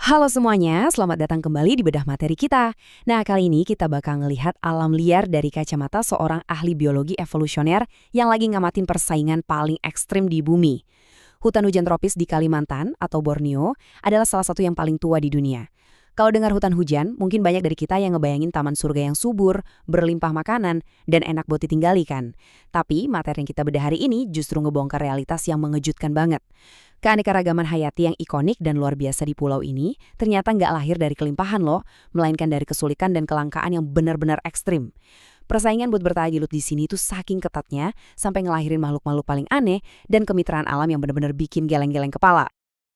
Halo semuanya, selamat datang kembali di bedah materi kita. Nah, kali ini kita bakal ngelihat alam liar dari kacamata seorang ahli biologi evolusioner yang lagi ngamatin persaingan paling ekstrim di bumi. Hutan hujan tropis di Kalimantan atau Borneo adalah salah satu yang paling tua di dunia. Kalau dengar hutan hujan, mungkin banyak dari kita yang ngebayangin taman surga yang subur, berlimpah makanan, dan enak buat ditinggali kan. Tapi materi yang kita bedah hari ini justru ngebongkar realitas yang mengejutkan banget. Keanekaragaman hayati yang ikonik dan luar biasa di pulau ini ternyata nggak lahir dari kelimpahan loh, melainkan dari kesulitan dan kelangkaan yang benar-benar ekstrim. Persaingan buat bertahan hidup di sini tuh saking ketatnya sampai ngelahirin makhluk-makhluk paling aneh dan kemitraan alam yang benar-benar bikin geleng-geleng kepala.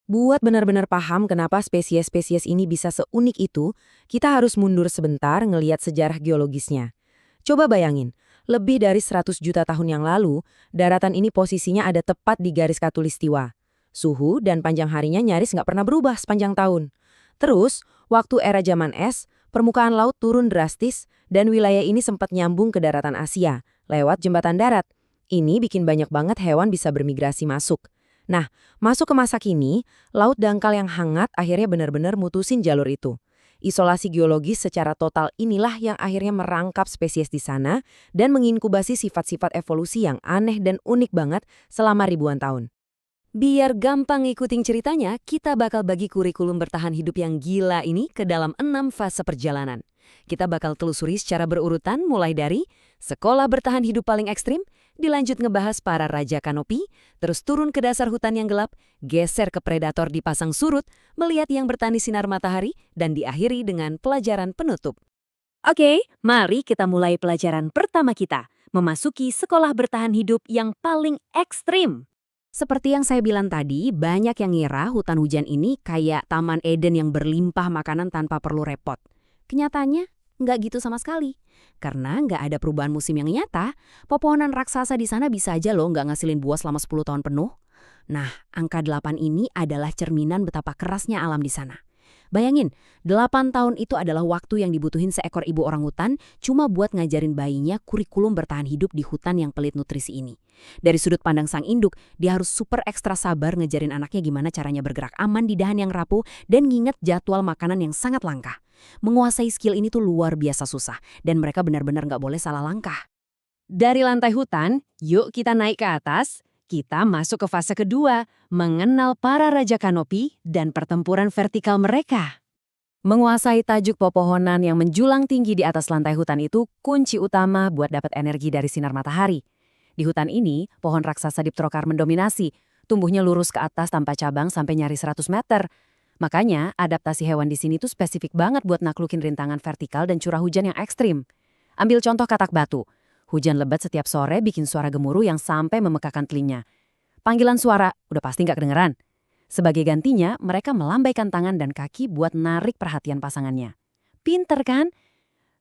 Buat benar-benar paham kenapa spesies-spesies ini bisa seunik itu, kita harus mundur sebentar ngelihat sejarah geologisnya. Coba bayangin, lebih dari 100 juta tahun yang lalu, daratan ini posisinya ada tepat di garis khatulistiwa. Suhu dan panjang harinya nyaris nggak pernah berubah sepanjang tahun. Terus, waktu era zaman es, permukaan laut turun drastis dan wilayah ini sempat nyambung ke daratan Asia lewat jembatan darat. Ini bikin banyak banget hewan bisa bermigrasi masuk. Nah, masuk ke masa kini, laut dangkal yang hangat akhirnya benar-benar mutusin jalur itu. Isolasi geologis secara total inilah yang akhirnya merangkap spesies di sana dan menginkubasi sifat-sifat evolusi yang aneh dan unik banget selama ribuan tahun. Biar gampang ngikutin ceritanya, kita bakal bagi kurikulum bertahan hidup yang gila ini ke dalam 6 fase perjalanan. Kita bakal telusuri secara berurutan mulai dari sekolah bertahan hidup paling ekstrim, dilanjut ngebahas para raja kanopi, terus turun ke dasar hutan yang gelap, geser ke predator di pasang surut, melihat yang bertani sinar matahari, dan diakhiri dengan pelajaran penutup. Oke, mari kita mulai pelajaran pertama kita, memasuki sekolah bertahan hidup yang paling ekstrim. Seperti yang saya bilang tadi, banyak yang ngira hutan hujan ini kayak Taman Eden yang berlimpah makanan tanpa perlu repot. Kenyataannya, nggak gitu sama sekali. Karena nggak ada perubahan musim yang nyata, pepohonan raksasa di sana bisa aja loh nggak ngasilin buah selama 10 tahun penuh. Nah, angka 8 ini adalah cerminan betapa kerasnya alam di sana. Bayangin, 8 tahun itu adalah waktu yang dibutuhin seekor ibu orangutan cuma buat ngajarin bayinya kurikulum bertahan hidup di hutan yang pelit nutrisi ini. Dari sudut pandang sang induk, dia harus super ekstra sabar ngejarin anaknya gimana caranya bergerak aman di dahan yang rapuh dan nginget jadwal makanan yang sangat langka. Menguasai skill ini tuh luar biasa susah dan mereka benar-benar nggak boleh salah langkah. Dari lantai hutan, yuk kita naik ke atas. Kita masuk ke fase kedua, mengenal para raja kanopi dan pertempuran vertikal mereka. Menguasai tajuk pepohonan yang menjulang tinggi di atas lantai hutan itu kunci utama buat dapat energi dari sinar matahari. Di hutan ini, pohon raksasa Dipterokar mendominasi, tumbuhnya lurus ke atas tanpa cabang sampai nyaris 100 meter. Makanya, adaptasi hewan di sini tuh spesifik banget buat naklukin rintangan vertikal dan curah hujan yang ekstrim. Ambil contoh katak batu. Hujan lebat setiap sore bikin suara gemuruh yang sampai memekakan telinga. Panggilan suara udah pasti nggak kedengeran. Sebagai gantinya, mereka melambaikan tangan dan kaki buat narik perhatian pasangannya. Pinter kan?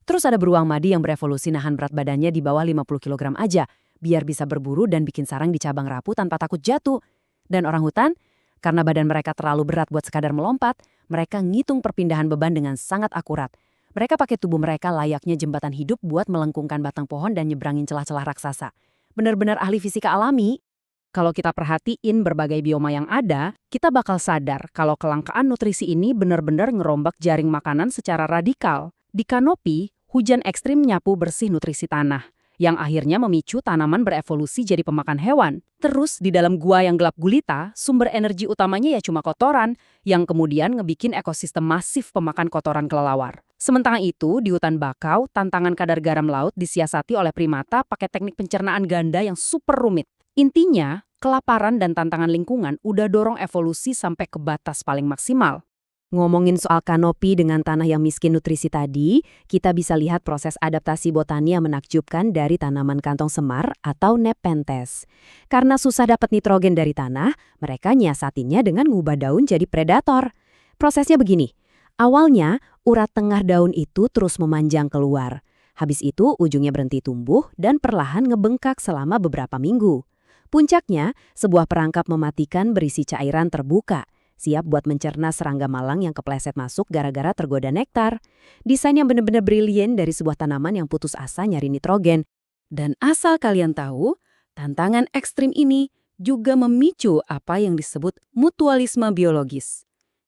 Terus ada beruang madi yang berevolusi nahan berat badannya di bawah 50 kg aja, biar bisa berburu dan bikin sarang di cabang rapuh tanpa takut jatuh. Dan orang hutan, karena badan mereka terlalu berat buat sekadar melompat, mereka ngitung perpindahan beban dengan sangat akurat. Mereka pakai tubuh mereka layaknya jembatan hidup buat melengkungkan batang pohon dan nyebrangin celah-celah raksasa. Benar-benar ahli fisika alami. Kalau kita perhatiin berbagai bioma yang ada, kita bakal sadar kalau kelangkaan nutrisi ini benar-benar ngerombak jaring makanan secara radikal. Di kanopi, hujan ekstrim nyapu bersih nutrisi tanah, yang akhirnya memicu tanaman berevolusi jadi pemakan hewan. Terus di dalam gua yang gelap gulita, sumber energi utamanya ya cuma kotoran, yang kemudian ngebikin ekosistem masif pemakan kotoran kelelawar. Sementara itu, di hutan bakau, tantangan kadar garam laut disiasati oleh primata pakai teknik pencernaan ganda yang super rumit. Intinya, kelaparan dan tantangan lingkungan udah dorong evolusi sampai ke batas paling maksimal. Ngomongin soal kanopi dengan tanah yang miskin nutrisi tadi, kita bisa lihat proses adaptasi botani yang menakjubkan dari tanaman kantong semar atau Nepenthes. Karena susah dapat nitrogen dari tanah, mereka nyiasatinnya dengan ngubah daun jadi predator. Prosesnya begini, awalnya urat tengah daun itu terus memanjang keluar. Habis itu ujungnya berhenti tumbuh dan perlahan ngebengkak selama beberapa minggu. Puncaknya, sebuah perangkap mematikan berisi cairan terbuka, siap buat mencerna serangga malang yang kepleset masuk gara-gara tergoda nektar. Desain yang benar-benar brilian dari sebuah tanaman yang putus asa nyari nitrogen. Dan asal kalian tahu, tantangan ekstrim ini juga memicu apa yang disebut mutualisme biologis.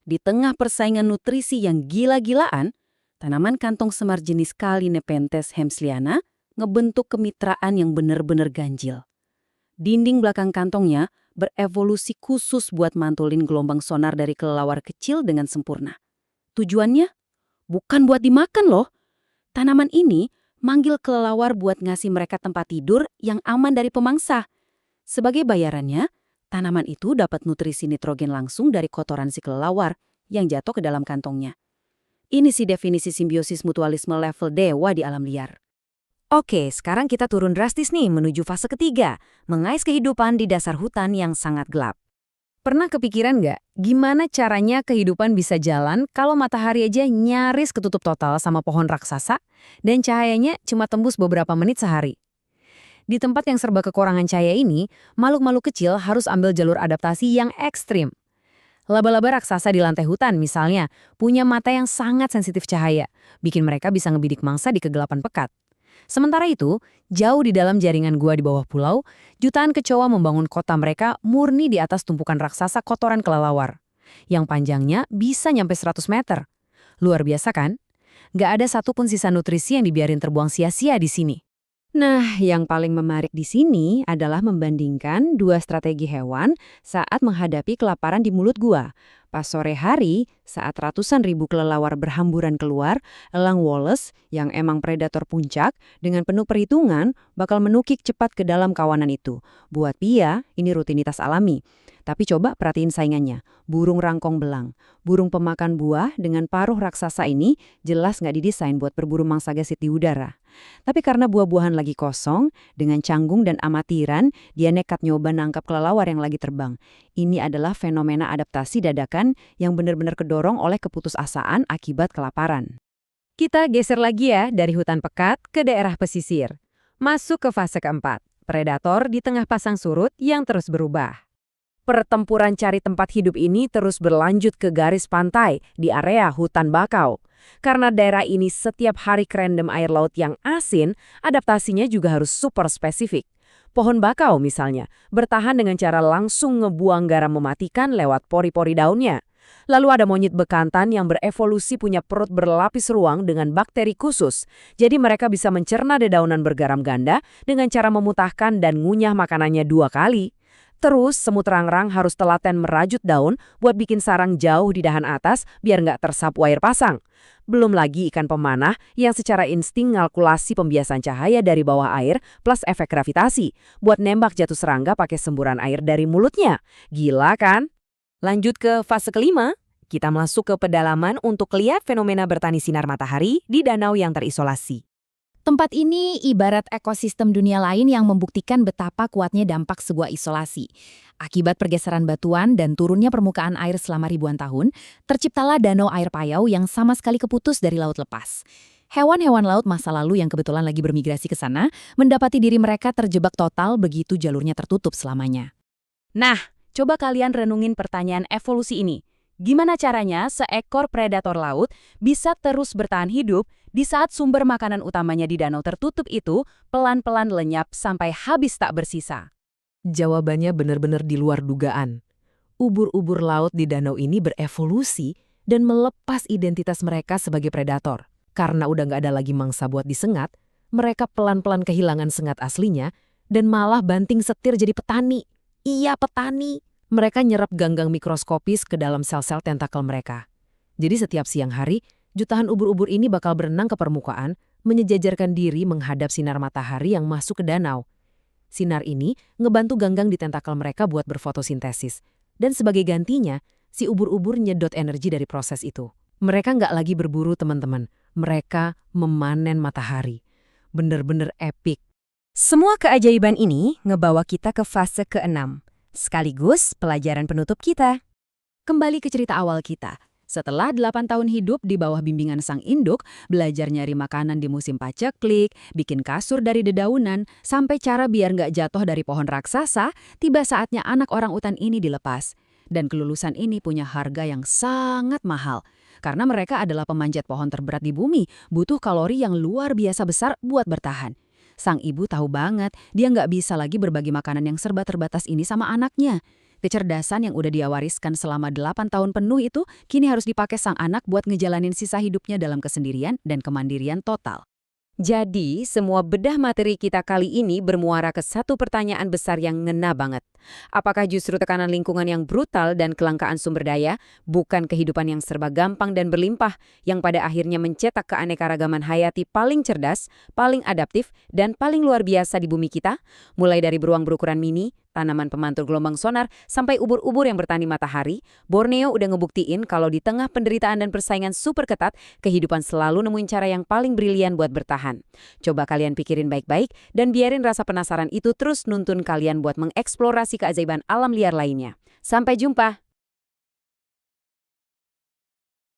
Di tengah persaingan nutrisi yang gila-gilaan, tanaman kantong semar jenis Kali Nepenthes hemsliana ngebentuk kemitraan yang benar-benar ganjil. Dinding belakang kantongnya berevolusi khusus buat mantulin gelombang sonar dari kelelawar kecil dengan sempurna. Tujuannya? Bukan buat dimakan loh. Tanaman ini manggil kelelawar buat ngasih mereka tempat tidur yang aman dari pemangsa. Sebagai bayarannya, tanaman itu dapat nutrisi nitrogen langsung dari kotoran si kelelawar yang jatuh ke dalam kantongnya. Ini sih definisi simbiosis mutualisme level dewa di alam liar. Oke, sekarang kita turun drastis nih menuju fase ketiga, mengais kehidupan di dasar hutan yang sangat gelap. Pernah kepikiran nggak, gimana caranya kehidupan bisa jalan kalau matahari aja nyaris ketutup total sama pohon raksasa, dan cahayanya cuma tembus beberapa menit sehari? Di tempat yang serba kekurangan cahaya ini, makhluk-makhluk kecil harus ambil jalur adaptasi yang ekstrim. Laba-laba raksasa di lantai hutan misalnya, punya mata yang sangat sensitif cahaya, bikin mereka bisa ngebidik mangsa di kegelapan pekat. Sementara itu, jauh di dalam jaringan gua di bawah pulau, jutaan kecoa membangun kota mereka murni di atas tumpukan raksasa kotoran kelelawar, yang panjangnya bisa nyampe 100 meter. Luar biasa kan? Nggak ada satupun sisa nutrisi yang dibiarin terbuang sia-sia di sini. Nah, yang paling menarik di sini adalah membandingkan dua strategi hewan saat menghadapi kelaparan di mulut gua. Pas sore hari, saat ratusan ribu kelelawar berhamburan keluar, elang Wallace yang emang predator puncak dengan penuh perhitungan bakal menukik cepat ke dalam kawanan itu. Buat dia, ini rutinitas alami. Tapi coba perhatiin saingannya, burung rangkong belang. Burung pemakan buah dengan paruh raksasa ini jelas nggak didesain buat berburu mangsa gesit di udara. Tapi karena buah-buahan lagi kosong, dengan canggung dan amatiran, dia nekat nyoba nangkap kelelawar yang lagi terbang. Ini adalah fenomena adaptasi dadakan yang benar-benar kedorong oleh keputusasaan akibat kelaparan. Kita geser lagi ya dari hutan pekat ke daerah pesisir. Masuk ke fase keempat, predator di tengah pasang surut yang terus berubah. Pertempuran cari tempat hidup ini terus berlanjut ke garis pantai di area hutan bakau. Karena daerah ini setiap hari kerendam air laut yang asin, adaptasinya juga harus super spesifik. Pohon bakau misalnya, bertahan dengan cara langsung ngebuang garam mematikan lewat pori-pori daunnya. Lalu ada monyet bekantan yang berevolusi punya perut berlapis ruang dengan bakteri khusus. Jadi mereka bisa mencerna dedaunan bergaram ganda dengan cara memutahkan dan ngunyah makanannya 2 kali. Terus, semut rangrang harus telaten merajut daun buat bikin sarang jauh di dahan atas biar nggak tersapu air pasang. Belum lagi ikan pemanah yang secara insting ngalkulasi pembiasan cahaya dari bawah air plus efek gravitasi buat nembak jatuh serangga pakai semburan air dari mulutnya. Gila kan? Lanjut ke fase kelima, kita masuk ke pedalaman untuk lihat fenomena bertani sinar matahari di danau yang terisolasi. Tempat ini ibarat ekosistem dunia lain yang membuktikan betapa kuatnya dampak sebuah isolasi. Akibat pergeseran batuan dan turunnya permukaan air selama ribuan tahun, terciptalah danau air payau yang sama sekali keputus dari laut lepas. Hewan-hewan laut masa lalu yang kebetulan lagi bermigrasi ke sana, mendapati diri mereka terjebak total begitu jalurnya tertutup selamanya. Nah, coba kalian renungin pertanyaan evolusi ini. Gimana caranya seekor predator laut bisa terus bertahan hidup di saat sumber makanan utamanya di danau tertutup itu pelan-pelan lenyap sampai habis tak bersisa? Jawabannya benar-benar di luar dugaan. Ubur-ubur laut di danau ini berevolusi dan melepas identitas mereka sebagai predator. Karena udah nggak ada lagi mangsa buat disengat, mereka pelan-pelan kehilangan sengat aslinya dan malah banting setir jadi petani. Iya, petani. Mereka nyerap ganggang mikroskopis ke dalam sel-sel tentakel mereka. Jadi setiap siang hari, jutaan ubur-ubur ini bakal berenang ke permukaan, menyejajarkan diri menghadap sinar matahari yang masuk ke danau. Sinar ini ngebantu ganggang di tentakel mereka buat berfotosintesis. Dan sebagai gantinya, si ubur-ubur nyedot energi dari proses itu. Mereka nggak lagi berburu, teman-teman. Mereka memanen matahari. Bener-bener epic. Semua keajaiban ini ngebawa kita ke fase ke-6. Sekaligus pelajaran penutup kita. Kembali ke cerita awal kita. Setelah 8 tahun hidup di bawah bimbingan sang induk, belajar nyari makanan di musim paceklik, bikin kasur dari dedaunan, sampai cara biar nggak jatuh dari pohon raksasa, tiba saatnya anak orang utan ini dilepas. Dan kelulusan ini punya harga yang sangat mahal. Karena mereka adalah pemanjat pohon terberat di bumi, butuh kalori yang luar biasa besar buat bertahan. Sang ibu tahu banget dia nggak bisa lagi berbagi makanan yang serba terbatas ini sama anaknya. Kecerdasan yang udah dia wariskan selama 8 tahun penuh itu kini harus dipakai sang anak buat ngejalanin sisa hidupnya dalam kesendirian dan kemandirian total. Jadi, semua bedah materi kita kali ini bermuara ke satu pertanyaan besar yang ngena banget. Apakah justru tekanan lingkungan yang brutal dan kelangkaan sumber daya, bukan kehidupan yang serba gampang dan berlimpah, yang pada akhirnya mencetak keanekaragaman hayati paling cerdas, paling adaptif, dan paling luar biasa di bumi kita? Mulai dari beruang berukuran mini, tanaman pemantul gelombang sonar, sampai ubur-ubur yang bertani matahari, Borneo udah ngebuktiin kalau di tengah penderitaan dan persaingan super ketat, kehidupan selalu nemuin cara yang paling brilian buat bertahan. Coba kalian pikirin baik-baik dan biarin rasa penasaran itu terus nuntun kalian buat mengeksplorasi keajaiban alam liar lainnya. Sampai jumpa!